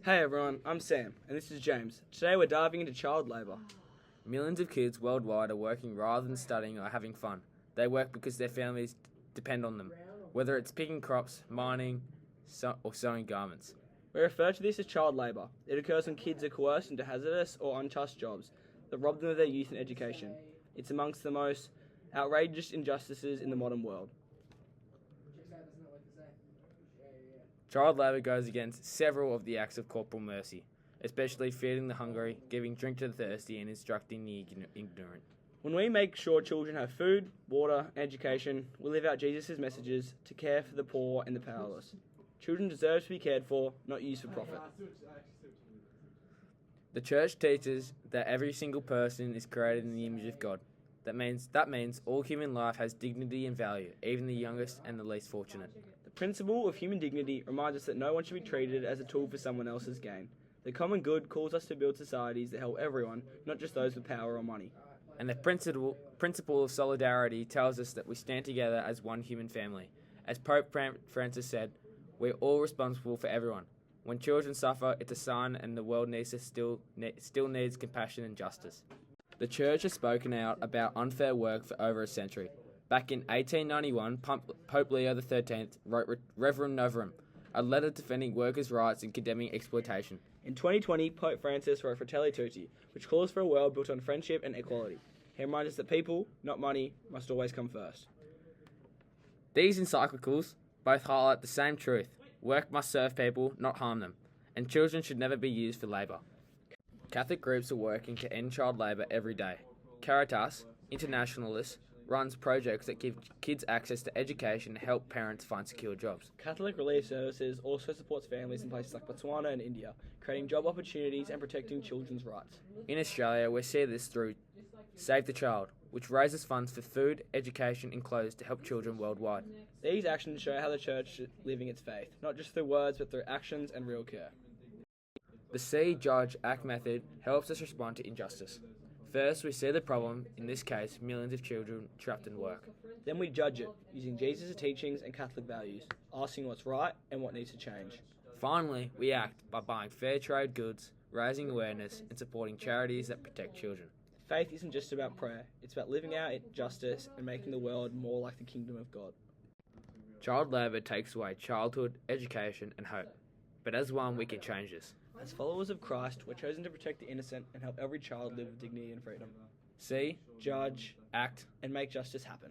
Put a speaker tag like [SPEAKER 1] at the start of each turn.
[SPEAKER 1] Hey everyone, I'm Sam, and this is James. Today we're diving into child labour.
[SPEAKER 2] Millions of kids worldwide are working rather than studying or having fun. They work because their families depend on them, whether it's picking crops, mining, or sewing garments.
[SPEAKER 1] We refer to this as child labour. It occurs when kids are coerced into hazardous or unjust jobs that rob them of their youth and education. It's amongst the most outrageous injustices in the modern world.
[SPEAKER 2] Child labour goes against several of the acts of corporal mercy, especially feeding the hungry, giving drink to the thirsty, and instructing the ignorant.
[SPEAKER 1] When we make sure children have food, water, and education, we live out Jesus' messages to care for the poor and the powerless. Children deserve to be cared for, not used for profit.
[SPEAKER 2] The church teaches that every single person is created in the image of God. That means all human life has dignity and value, even the youngest and the least fortunate.
[SPEAKER 1] The principle of human dignity reminds us that no one should be treated as a tool for someone else's gain. The common good calls us to build societies that help everyone, not just those with power or money.
[SPEAKER 2] And the principle of solidarity tells us that we stand together as one human family. As Pope Francis said, we're all responsible for everyone. When children suffer, it's a sign, and the world still needs compassion and justice. The Church has spoken out about unfair work for over a century. Back in 1891, Pope Leo XIII wrote Reverum Novarum, a letter defending workers' rights and condemning exploitation.
[SPEAKER 1] In 2020, Pope Francis wrote Fratelli Tutti, which calls for a world built on friendship and equality. He reminds us that people, not money, must always come first.
[SPEAKER 2] These encyclicals both highlight the same truth. Work must serve people, not harm them, and children should never be used for labour. Catholic groups are working to end child labour every day. Caritas, Internationalists, runs projects that give kids access to education and help parents find secure jobs.
[SPEAKER 1] Catholic Relief Services also supports families in places like Botswana and India, creating job opportunities and protecting children's rights.
[SPEAKER 2] In Australia, we see this through Save the Child, which raises funds for food, education and clothes to help children worldwide.
[SPEAKER 1] These actions show how the Church is living its faith, not just through words but through actions and real care.
[SPEAKER 2] The See, Judge, Act method helps us respond to injustice. First, we see the problem, in this case, millions of children trapped in work.
[SPEAKER 1] Then we judge it, using Jesus' teachings and Catholic values, asking what's right and what needs to change.
[SPEAKER 2] Finally, we act by buying fair trade goods, raising awareness, and supporting charities that protect children.
[SPEAKER 1] Faith isn't just about prayer, it's about living out justice and making the world more like the kingdom of God.
[SPEAKER 2] Child labour takes away childhood, education, and hope. But as one, we can change this.
[SPEAKER 1] As followers of Christ, we're chosen to protect the innocent and help every child live with dignity and freedom.
[SPEAKER 2] See,
[SPEAKER 1] Judge,
[SPEAKER 2] act,
[SPEAKER 1] and make justice happen.